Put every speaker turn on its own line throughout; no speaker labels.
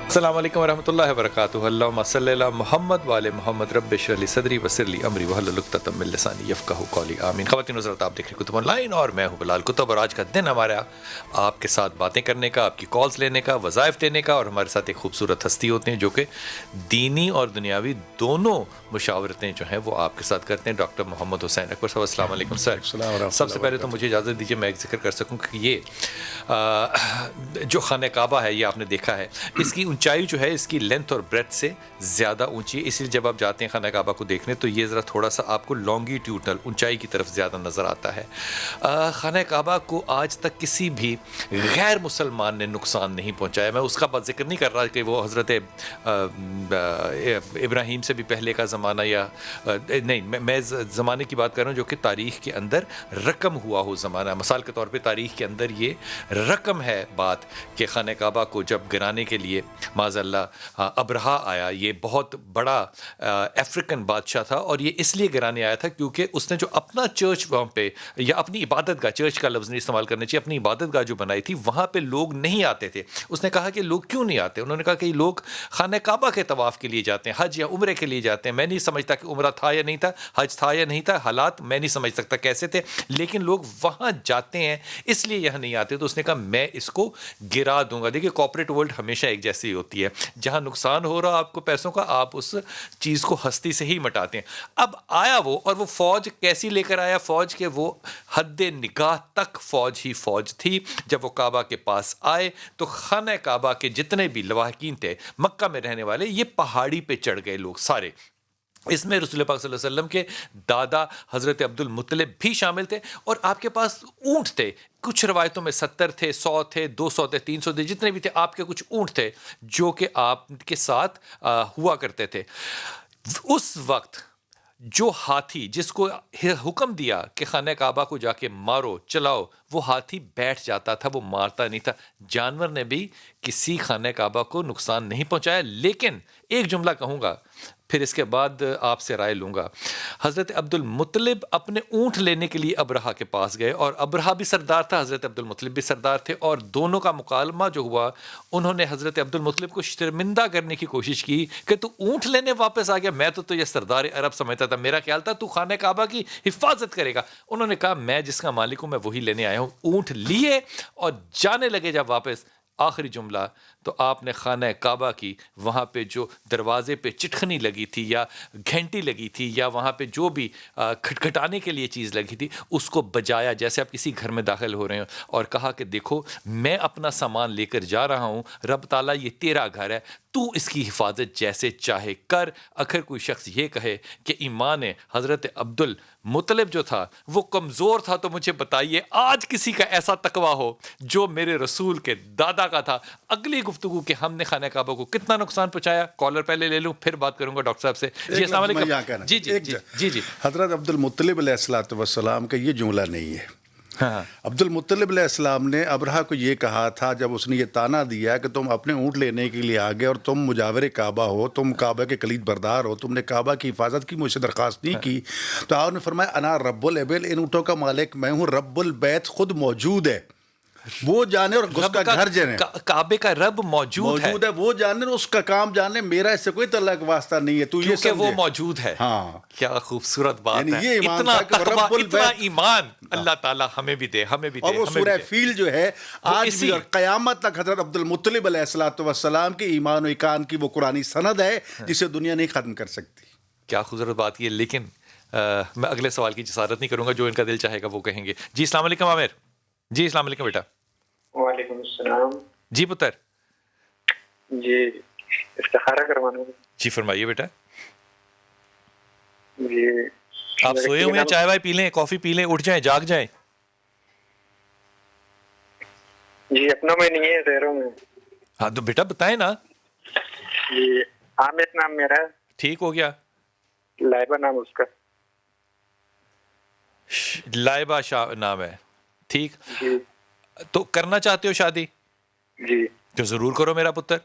السلام علیکم ورحمۃ اللہ وبرکاتہ. اللہم صلی علی محمد وعلی محمد رب اشرح لی صدری ویسر لی امری واحلل عقدۃ من لسانی یفقہوا قولی. آمین. خواتین و حضرات، آپ دیکھ رہے ہیں کتب آن لائن اور میں ہوں بلال کتب، اور آج کا دن ہمارا آپ کے ساتھ باتیں کرنے کا، آپ کی کالز لینے کا، وظائف دینے کا، اور ہمارے ساتھ ایک خوبصورت ہستی ہوتے ہیں جو کہ دینی اور دنیاوی دونوں مشاورتیں جو ہیں وہ آپ کے ساتھ کرتے ہیں. ڈاکٹر محمد حسین اکبر صاحب، السلام علیکم سر. سب سے پہلے تو مجھے اجازت دیجیے میں ایک ذکر کر سکوں کہ یہ جو خانہ کعبہ ہے یہ آپ نے دیکھا ہے، اس کی اونچائی جو ہے اس کی لینتھ اور بریتھ سے زیادہ اونچی ہے. اس لیے جب آپ جاتے ہیں خانہ کعبہ کو دیکھنے تو یہ ذرا تھوڑا سا آپ کو لانگیٹیوڈنل اونچائی کی طرف زیادہ نظر آتا ہے. خانہ کعبہ کو آج تک کسی بھی غیر مسلمان نے نقصان نہیں پہنچایا. میں اس کا بات ذکر نہیں کر رہا کہ وہ حضرت ابراہیم سے بھی پہلے کا زمانہ یا نہیں، میں زمانے کی بات کر رہا ہوں جو کہ تاریخ کے اندر رقم ہوا ہو زمانہ. مثال کے طور پہ تاریخ کے اندر یہ رقم ہے بات کہ خانہ کعبہ کو جب گرانے کے لیے معاذ اللہ ابرہا آیا. یہ بہت بڑا افریقن بادشاہ تھا اور یہ اس لیے گرانے آیا تھا کیونکہ اس نے جو اپنا چرچ وہاں پہ یا اپنی عبادت گاہ، چرچ کا لفظ نہیں استعمال کرنا چاہیے، اپنی عبادت گاہ جو بنائی تھی وہاں پہ لوگ نہیں آتے تھے. اس نے کہا کہ لوگ کیوں نہیں آتے؟ انہوں نے کہا کہ لوگ خانہ کعبہ کے طواف کے لیے جاتے ہیں، حج یا عمرے کے لیے جاتے ہیں. میں نہیں سمجھتا کہ عمرہ تھا یا نہیں تھا، حج تھا یا نہیں تھا، حالات میں نہیں سمجھ سکتا کیسے تھے، لیکن لوگ وہاں جاتے ہیں اس لیے یہاں نہیں آتے. تو اس نے کہا میں اس کو گرا دوں گا. دیکھیے کارپوریٹ ورلڈ ہمیشہ ایک جیسی ہوتی ہے، جہاں نقصان ہو رہا آپ کو پیسوں کا، آپ اس چیز کو ہستی سے ہی مٹاتے ہیں. اب آیا وہ، اور وہ فوج کیسی لے کر آیا؟ فوج کے وہ حد نگاہ تک فوج ہی فوج تھی. جب وہ کعبہ کے پاس آئے تو خانہ کعبہ کے جتنے بھی لواحقین تھے مکہ میں رہنے والے، یہ پہاڑی پہ چڑھ گئے لوگ سارے. اس میں رسول پاک صلی اللہ علیہ وسلم کے دادا حضرت عبد المطلب بھی شامل تھے، اور آپ کے پاس اونٹ تھے. کچھ روایتوں میں 70 تھے، 100 تھے، 200 تھے، 300 تھے، جتنے بھی تھے آپ کے کچھ اونٹ تھے جو کہ آپ کے ساتھ ہوا کرتے تھے. اس وقت جو ہاتھی جس کو حکم دیا کہ خانہ کعبہ کو جا کے مارو چلاؤ، وہ ہاتھی بیٹھ جاتا تھا، وہ مارتا نہیں تھا. جانور نے بھی کسی خانہ کعبہ کو نقصان نہیں پہنچایا. لیکن ایک جملہ کہوں گا پھر اس کے بعد آپ سے رائے لوں گا. حضرت عبد المطلب اپنے اونٹ لینے کے لیے ابرہا کے پاس گئے، اور ابرہا بھی سردار تھا، حضرت عبد المطلب بھی سردار تھے، اور دونوں کا مکالمہ جو ہوا انہوں نے حضرت عبد المطلب کو شرمندہ کرنے کی کوشش کی کہ تو اونٹ لینے واپس آ گیا، میں تو یہ سردار عرب سمجھتا تھا، میرا خیال تھا تو خانہ کعبہ کی حفاظت کرے گا. انہوں نے کہا میں جس کا مالک ہوں میں وہی لینے آیا ہوں. اونٹ لیے اور جانے لگے. جب واپس آخری جملہ تو آپ نے خانہ کعبہ کی وہاں پہ جو دروازے پہ چٹخنی لگی تھی یا گھنٹی لگی تھی یا وہاں پہ جو بھی کھٹکھٹانے کے لیے چیز لگی تھی اس کو بجایا جیسے آپ کسی گھر میں داخل ہو رہے ہیں، اور کہا کہ دیکھو میں اپنا سامان لے کر جا رہا ہوں، رب تعالیٰ یہ تیرا گھر ہے، تو اس کی حفاظت جیسے چاہے کر. اگر کوئی شخص یہ کہے کہ ایمان حضرت عبد المطلب جو تھا وہ کمزور تھا تو مجھے بتائیے آج کسی کا ایسا تقویٰ ہو جو میرے رسول کے دادا کا تھا. اگلی گفتگو کہ ہم نے خانہ کعبہ کو کتنا نقصان پہنچایا. کالر پہلے لے لوں پھر بات کروں گا ڈاکٹر صاحب سے. جی السلام علیکم. جی جی جی جی جی.
حضرت عبد المطلب علیہ الصلوۃ والسلام کا یہ جملہ نہیں ہے. عبد المطلب علیہ السلام نے ابرہا کو یہ کہا تھا جب اس نے یہ تانا دیا کہ تم اپنے اونٹ لینے کے لیے آگے اور تم مجاور کعبہ ہو، تم کعبہ کے کلید بردار ہو، تم نے کعبہ کی حفاظت کی، مجھ سے درخواست نہیں کی، تو آپ نے فرمایا انا رب الابل، ان اونٹوں کا مالک میں ہوں، رب البیت خود موجود ہے، وہ جانے اور اس کا گھر جانے،
کعبے کا رب موجود ہے،
وہ جانے اور اس کا کام جانے، میرا اس سے کوئی تعلق واسطہ نہیں ہے، تو یہ
کیونکہ وہ موجود ہے.
ہاں
کیا خوبصورت بات
یعنی
ہے.
یہ ایمان
اتنا
تھا کہ
تقویٰ،
رب
اتنا
البیت،
ایمان اللہ تعالیٰ ہمیں بھی دے، ہمیں بھی دے.
اور وہ سورہ فیل جو ہے آج بھی اور قیامت تک حضرت عبد المطلب علیہ الصلوۃ والسلام کے ایمان و ایقان کی وہ قرآنی سند ہے جسے دنیا نہیں ختم کر سکتی.
کیا خوبصورت بات یہ. لیکن میں اگلے سوال کی جسارت نہیں کروں گا، جو ان کا دل چاہے گا وہ کہیں گے. جی السلام علیکم عامر. جی السلام علیکم بیٹا.
وعلیکم السلام.
جی پتر.
جی استخارہ کروانا ہے.
جی فرمائیے بیٹا.
جی
آپ سوئے ہوئے ہیں؟ چائے وائے پی لیں، کافی پی لیں، اٹھ جائیں، جاگ جائیں.
جی اپنا میں نہیں ہے، شہروں میں.
ہاں تو بیٹا بتائیں نا.
جی عامر نام میرا ہے.
ٹھیک ہو گیا.
لائبہ نام اس کا.
لائبہ نام ہے. ٹھیک.
جی
تو کرنا چاہتے ہو شادی؟
جی
تو ضرور کرو میرا پتر.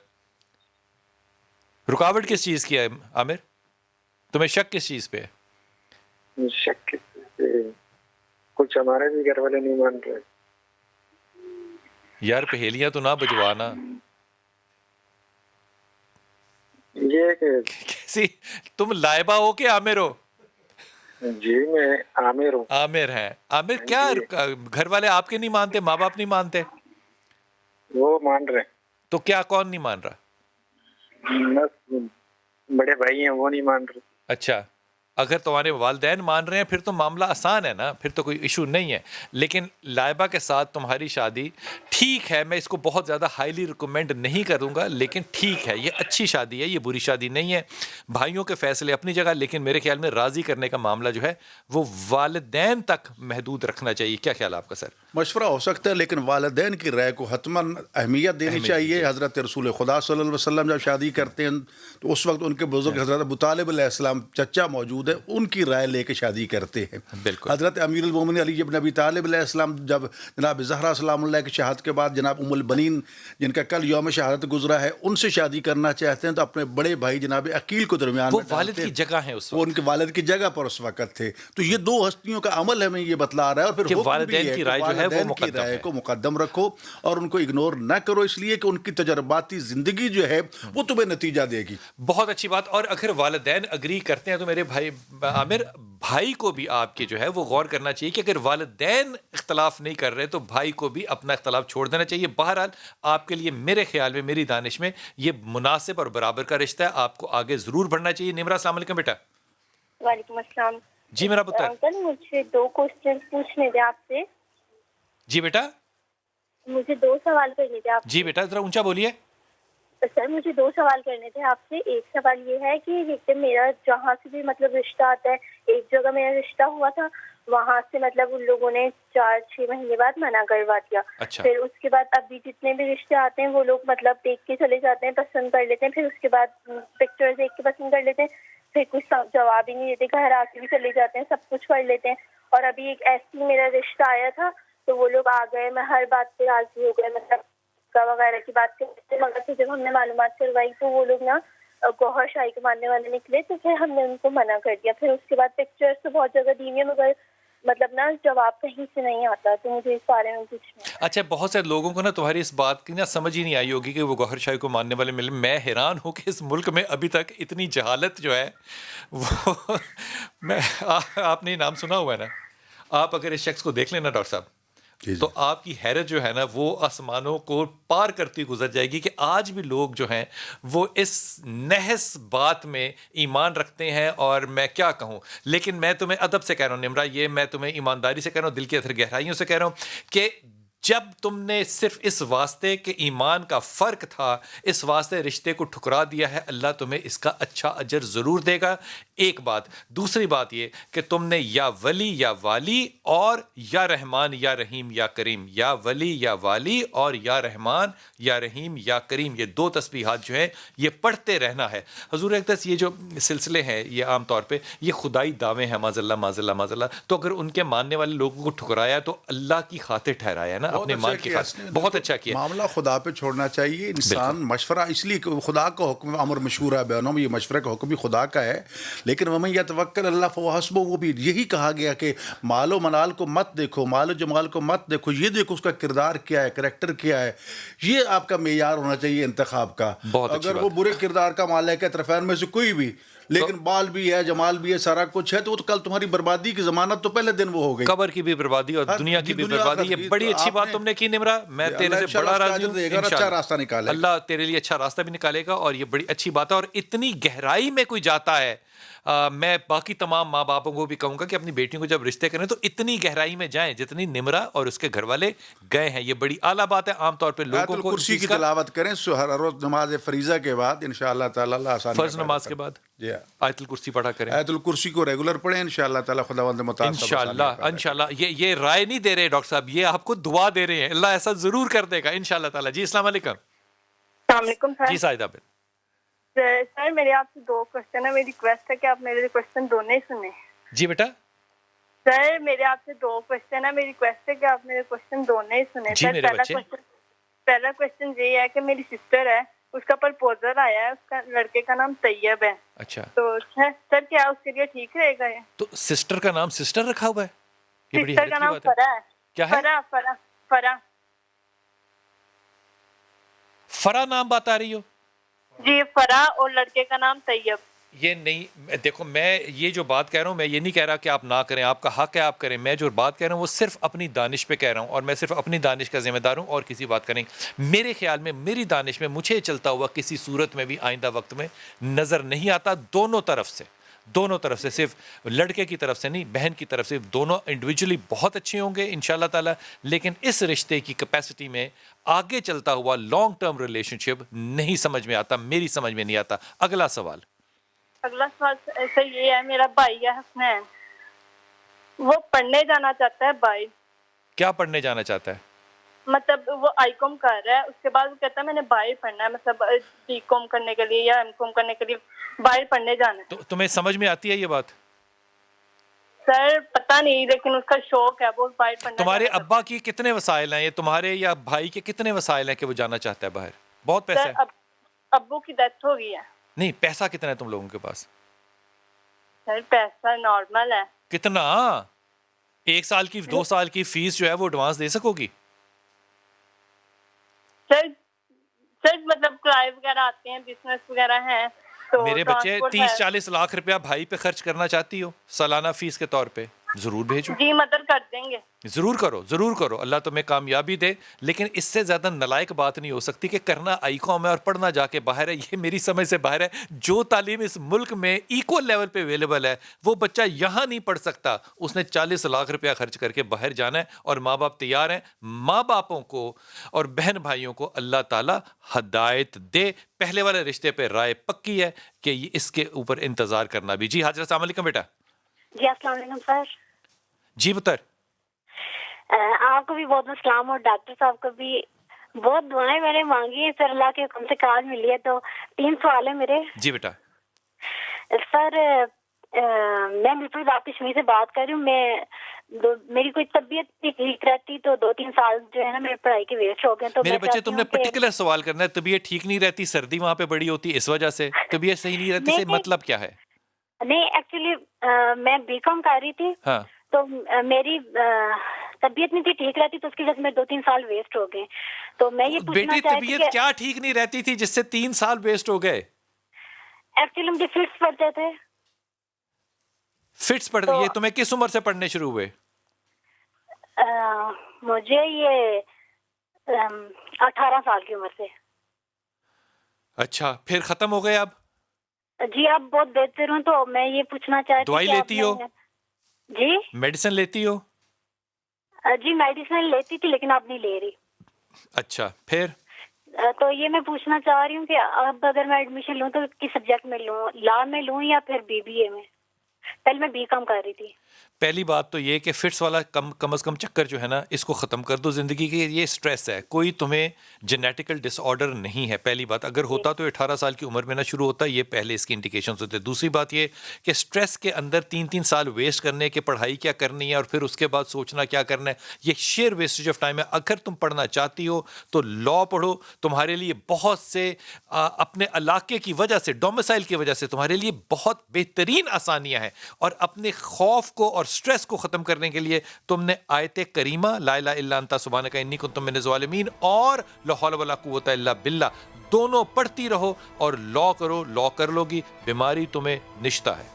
رکاوٹ کس چیز کی ہے عامر؟ تمہیں شک کس چیز پہ ہے؟
شک کچھ ہمارے بھی گھر والے نہیں مان رہے.
یار پہیلیاں تو نہ بجوانا.
یہ کہ
کیسی تم لائبہ ہو کہ عامر ہو؟
جی میں عامر ہوں.
عامر ہیں. عامر کیا گھر والے آپ کے نہیں مانتے، ماں باپ نہیں مانتے؟
وہ مان رہے
تو کیا کون نہیں مان رہا؟
ہیں، بس بڑے بھائی ہیں وہ نہیں مان رہے.
اچھا، اگر تمہارے والدین مان رہے ہیں پھر تو معاملہ آسان ہے نا، پھر تو کوئی ایشو نہیں ہے. لیکن لائبہ کے ساتھ تمہاری شادی ٹھیک ہے، میں اس کو بہت زیادہ ہائیلی ریکمینڈ نہیں کروں گا، لیکن ٹھیک ہے، یہ اچھی شادی ہے، یہ بری شادی نہیں ہے. بھائیوں کے فیصلے اپنی جگہ، لیکن میرے خیال میں راضی کرنے کا معاملہ جو ہے وہ والدین تک محدود رکھنا چاہیے. کیا خیال ہے آپ کا سر؟
مشورہ ہو سکتا ہے لیکن والدین کی رائے کو حتماً اہمیت دینی چاہیے. حضرت رسول خدا صلی اللہ علیہ وسلم جب شادی کرتے ہیں تو اس وقت ان کے بزرگ حضرت ابو طالب علیہ السلام چچا موجود ہے، ان کی رائے لے کے شادی کرتے ہیں.
بالکل.
حضرت امیر المومنین علی بن ابی طالب علیہ السلام جب جناب زہرا سلام اللہ کی شہادت کے بعد جناب ام البنین جن کا کل یوم شہادت گزرا ہے ان سے شادی کرنا چاہتے ہیں تو اپنے بڑے بھائی جناب عقیل کو درمیان
وہ
میں
والد
ڈالتے
کی
ہیں.
جگہ ہے اس
وہ ان
وقت،
کے والد کی جگہ پر اس وقت تھے. تو یہ دو ہستیوں کا عمل ہمیں یہ بتلا رہا ہے. اور پھر
کہ
حکم بھی
والدین
ہے
کی
کہ
رائے جو ہے وہ
والدین کی
مقدم
رائے
ہے.
کو مقدم رکھو اور ان کو اگنور نہ کرو، اس لیے کہ ان کی تجرباتی زندگی جو ہے وہ تمہیں نتیجہ دے گی.
بہت اچھی بات. اور اگر والدین اگری کرتے ہیں تو میرے بھائی عامر بھائی کو بھی آپ کے جو ہے وہ غور کرنا چاہیے کہ اگر والدین اختلاف نہیں کر رہے تو بھائی کو بھی اپنا اختلاف چھوڑ دینا چاہیے. بہرحال آپ کے لیے میرے خیال میں، میری دانش میں، یہ مناسب اور برابر کا رشتہ ہے. آپ کو آگے ضرور بڑھنا چاہیے. نمرا السلام علیکم بیٹا.
وعلیکم السلام.
جی میرا پتر.
انکل مجھے 2 کوسچن پوچھنے تھے آپ سے.
جی بیٹا.
مجھے 2 سوال کرنے تھے آپ سے.
جی بیٹا ذرا اونچا بولیے.
سر مجھے 2 سوال کرنے تھے آپ سے. ایک سوال یہ ہے کہ میرا جہاں سے بھی مطلب رشتہ آتا ہے، ایک جگہ میرا رشتہ ہوا تھا، وہاں سے مطلب ان لوگوں نے 4-6 مہینے بعد منع کروا دیا.
اچھا.
پھر اس کے بعد ابھی جتنے بھی رشتے آتے ہیں وہ لوگ مطلب دیکھ کے چلے جاتے ہیں، پسند کر لیتے ہیں، پھر اس کے بعد پکچر دیکھ کے پسند کر لیتے ہیں، پھر کچھ جواب ہی نہیں دیتے، گھر آ کے بھی چلے جاتے ہیں، سب کچھ کر لیتے ہیں. اور ابھی ایک ایسی میرا رشتہ آیا تھا تو وہ لوگ آ گئے، میں ہر بات پہ راضی ہو گئے، مطلب وغیرہ کی بات کرتے تھے. مگر پھر جب ہم نے معلومات کروائی تو وہ لوگ نا گوہر شاہی کو ماننے والے نکلے، تو پھر ہم نے ان کو منع کر دیا. پھر اس کے بعد پکچرس تو بہت جگہ دی ہوئی ہیں مگر مطلب نا جواب کہیں سے نہیں آتا. تو مجھے اس بارے میں پوچھنا ہے.
اچھا، بہت سے لوگوں کو نا تمہاری اس بات کی نا سمجھ ہی نہیں آئی ہوگی کہ وہ گوہر شاہی کو ماننے والے ملے. میں حیران ہوں کہ اس ملک میں ابھی تک اتنی جہالت جو ہے وہ میں آپ نے نام سنا ہوا ہے نا. آپ اگر اس شخص کو دیکھ لینا ڈاکٹر صاحب تو آپ کی حیرت جو ہے نا وہ آسمانوں کو پار کرتی گزر جائے گی کہ آج بھی لوگ جو ہیں وہ اس نحس بات میں ایمان رکھتے ہیں. اور میں کیا کہوں، لیکن میں تمہیں ادب سے کہہ رہا ہوں نمرا، یہ میں تمہیں ایمانداری سے کہہ رہا ہوں، دل کی اثر گہرائیوں سے کہہ رہا ہوں کہ جب تم نے صرف اس واسطے کہ ایمان کا فرق تھا اس واسطے رشتے کو ٹھکرا دیا ہے، اللہ تمہیں اس کا اچھا اجر ضرور دے گا. ایک بات. دوسری بات یہ کہ تم نے یا ولی یا والی اور یا رحمان یا رحیم یا کریم، یا ولی یا والی اور یا رحمان یا رحیم یا کریم، یہ 2 تسبیحات جو ہیں یہ پڑھتے رہنا ہے. حضور اقدس یہ جو سلسلے ہیں یہ عام طور پہ یہ خدائی دعوے ہیں، معاذ اللہ معاذ اللہ معاذ اللہ. تو اگر ان کے ماننے والے لوگوں کو ٹھکرایا تو اللہ کی خاطر ٹھہرایا نا، اپنے مان کی خاطر. بہت اچھا کیا.
معاملہ خدا پہ چھوڑنا چاہیے. انسان مشورہ اس لیے کہ خدا کا حکم امر مشورہ بینہم، یہ مشورہ کا حکم بھی خدا کا ہے. لیکن ومن یتوکل اللہ فہو حسبہ، وہ بھی یہی کہا گیا کہ مال و منال کو مت دیکھو، مال و جمال کو مت دیکھو، یہ دیکھو اس کا کردار کیا ہے، کریکٹر کیا ہے. یہ آپ کا معیار ہونا چاہیے انتخاب کا. اگر وہ برے کردار کا مالک ہے طرفین میں سے کوئی بھی، لیکن بال بھی ہے، جمال بھی ہے، سارا کچھ ہے، تو کل تمہاری بربادی کی ضمانت تو پہلے دن وہ ہو گئی.
قبر کی بھی بربادی اور دنیا کی بھی بربادی. یہ بڑی اچھی بات تم نے کی نمرا، میں تیرے سے بڑا راضی ہوں.
اچھا راستہ نکالے
اللہ تیرے لیے اچھا راستہ بھی نکالے گا، اور یہ بڑی اچھی بات ہے. اور اتنی گہرائی میں کوئی جاتا ہے، میں باقی تمام ماں باپوں کو بھی کہوں گا کہ اپنی بیٹیوں کو جب رشتے کریں تو اتنی گہرائی میں جائیں جتنی نمرا اور اس کے گھر والے گئے ہیں. یہ بڑی اعلیٰ بات ہے. عام طور پہ لوگوں کو
کرسی کی تلاوت کریں ہر روز نماز فریضہ کے بعد انشاءاللہ تعالی اللہ آسان.
فرض نماز کے بعد
جی
آیت الکرسی پڑھا کریں.
آیت الکرسی کو ریگولر پڑھیں انشاءاللہ تعالی خداوند متعال
انشاءاللہ. یہ رائے نہیں دے رہے ڈاکٹر صاحب، یہ آپ کو دعا دے رہے ہیں. اللہ ایسا ضرور کر دے گا انشاءاللہ تعالی. جی السلام علیکم.
السلام علیکم سر.
جی ساجدہ بن.
سر میرے آپ سے 2 کوسچن ہے. میری ریکویسٹ ہے کہ آپ میرے کوسچن دونوں ہی سنیں.
جی بیٹا.
سر میرے آپ سے 2 کوسچن ہے. میری ریکویسٹ ہے کہ آپ میرے کوسچن دونوں ہی سنیں.
جی میرے بچے.
پہلا کوسچن یہ ہے کہ میری سسٹر ہے، اس کا پرپوزل آیا ہے، اس کا لڑکے کا نام طیب ہے.
اچھا.
تو سر کیا اس کے لیے ٹھیک رہے گا یہ؟
تو سسٹر کا نام سسٹر رکھا ہوا ہے؟ یہ بڑی
سسٹر کا نام فرا ہے.
کیا ہے؟
فرا.
فرا نام بات آ رہی ہو؟
جی فرا، اور لڑکے کا نام طیب.
یہ نہیں، دیکھو میں یہ جو بات کہہ رہا ہوں، میں یہ نہیں کہہ رہا کہ آپ نہ کریں، آپ کا حق ہے آپ کریں. میں جو بات کہہ رہا ہوں وہ صرف اپنی دانش پہ کہہ رہا ہوں، اور میں صرف اپنی دانش کا ذمہ دار ہوں اور کسی بات کا نہیں. میرے خیال میں، میری دانش میں، مجھے چلتا ہوا کسی صورت میں بھی آئندہ وقت میں نظر نہیں آتا. دونوں طرف سے، صرف لڑکے کی طرف سے نہیں، بہن کی طرف سے. دونوں انڈیویجولی بہت اچھے ہوں گے انشاءاللہ تعالی، لیکن اس رشتے کی کیپیسٹی میں آگے چلتا ہوا لانگ ٹرم ریلیشن شپ نہیں سمجھ میں آتا، میری سمجھ میں نہیں آتا. اگلا سوال.
اگلا سوال ایسا یہ ہے، میرا بھائی ہے حسنین، وہ پڑھنے جانا چاہتا ہے باہر.
کیا پڑھنے جانا چاہتا ہے؟
مطلب وہ آئی کام کر رہا ہے، اس کے بعد وہ کہتا ہے میں نے باہر پڑھنا ہے، مطلب بی کام کرنے کے لیے یا ایم کام کرنے کے لیے باہر پڑھنے جانا ہے.
تو تمہیں سمجھ میں آتی ہے یہ بات؟
سر پتہ نہیں، لیکن اس کا شوق ہے، وہ باہر پڑھنا.
تمہارے ابا کی کتنے وسائل ہیں؟ یہ تمہارے یا بھائی کے کتنے وسائل ہیں کہ وہ جانا چاہتا ہے باہر؟ بہت پیسہ ہے؟
ابو کی ڈیتھ ہو گئی ہے.
نہیں، پیسہ کتنا ہے تم لوگوں کے پاس؟
سر پیسہ نارمل ہے.
کتنا؟ 1 سال کی 2 سال کی فیس جو ہے وہ ایڈوانس دے سکو گی؟
سر مطلب کرائے وغیرہ آتے ہیں، بزنس وغیرہ ہیں. تو
میرے بچے 30-40 لاکھ روپیہ بھائی پہ خرچ کرنا چاہتی ہو سالانہ فیس کے طور پہ؟ ضرور بھیجو.
جی مدد کر دیں گے.
ضرور کرو، اللہ تمہیں کامیابی دے. لیکن اس سے زیادہ نالائق بات نہیں ہو سکتی کہ کرنا آئی کام ہے اور پڑھنا جا کے باہر ہے. یہ میری سمجھ سے باہر ہے. جو تعلیم اس ملک میں ایکول لیول پہ اویلیبل ہے وہ بچہ یہاں نہیں پڑھ سکتا. اس نے 40 لاکھ روپیہ خرچ کر کے باہر جانا ہے، اور ماں باپ تیار ہیں. ماں باپوں کو اور بہن بھائیوں کو اللہ تعالیٰ ہدایت دے. پہلے والے رشتے پہ رائے پکی ہے کہ اس کے اوپر انتظار کرنا بھی. جی حاضر، السلام علیکم بیٹا.
جی السلام علیکم سر.
جی بتر.
آپ کو بھی بہت بہت سلام، اور ڈاکٹر صاحب کو بھی بہت دعائیں میں نے مانگی ہیں سر، اللہ کے حکم سے کار ملی ہے. تو 3 سوال ہیں میرے.
جی بیٹا.
سر میں بالکل آپ کشمیر سے بات کر رہی ہوں. میری کوئی طبیعت نہیں ٹھیک رہتی، تو 2-3 سال جو ہے نا میری پڑھائی کے ویسٹ ہو گئے. تو
میرے بچے تم نے پرٹیکولر سوال کرنا ہے. طبیعت ٹھیک نہیں رہتی، سردی وہاں پہ بڑی ہوتی، اس وجہ سے طبیعت صحیح نہیں رہتی سے مطلب کیا ہے؟
نہیں ایکچولی میں بی کام کر رہی تھی.
ہاں.
تو میری طبیعت نہیں تھی ٹھیک رہتی، تو اس کی وجہ سے میرے 2-3 سال ویسٹ ہو گئے. تو میں یہ پوچھنا
بیٹی
چاہتی
طبیعت کیا ٹھیک نہیں رہتی تھی جس سے 3 سال ویسٹ ہو گئے؟
ایکچولی مجھے فٹس پڑتے تھے.
فٹس پڑ یہ تمہیں کس عمر سے پڑھنے شروع ہوئے؟
مجھے یہ 18 سال کی عمر سے.
اچھا، پھر ختم ہو گئے اب؟
جی اب بہت بہتر ہوں. تو میں یہ پوچھنا چاہتی ہوں،
دوائی لیتی ہو؟
جی
میڈیسن لیتی ہو؟
جی میڈیسن لیتی تھی لیکن اب نہیں لے رہی.
اچھا، پھر
تو یہ میں پوچھنا چاہ رہی ہوں کہ اب اگر میں ایڈمیشن لوں تو کس سبجیکٹ میں لوں، لا میں لوں یا پھر BBA میں؟ پہلے میں بی کام کر رہی تھی.
پہلی بات تو یہ کہ فٹس والا کم از کم چکر جو ہے نا اس کو ختم کر دو زندگی کے. یہ سٹریس ہے، کوئی تمہیں جینیٹیکل ڈس آرڈر نہیں ہے. پہلی بات، اگر ہوتا تو 18 سال کی عمر میں نہ شروع ہوتا. یہ پہلے اس کی انڈیکیشنز ہوتے. دوسری بات یہ کہ سٹریس کے اندر 3 سال ویسٹ کرنے کے، پڑھائی کیا کرنی ہے اور پھر اس کے بعد سوچنا کیا کرنا ہے، یہ شیئر ویسٹیج آف ٹائم ہے. اگر تم پڑھنا چاہتی ہو تو لا پڑھو. تمہارے لیے بہت سے اپنے علاقے کی وجہ سے، ڈومیسائل کی وجہ سے تمہارے لیے بہت بہترین آسانیاں ہیں. اور اپنے خوف کو اور سٹریس کو ختم کرنے کے لیے تم نے آیت کریمہ لا الہ الا انت سبحانک انی کنت من الظالمین اور لا حول ولا قوت الا باللہ دونوں پڑھتی رہو اور لا کرو. لا کر لوگی، بیماری تمہیں نشتہ ہے.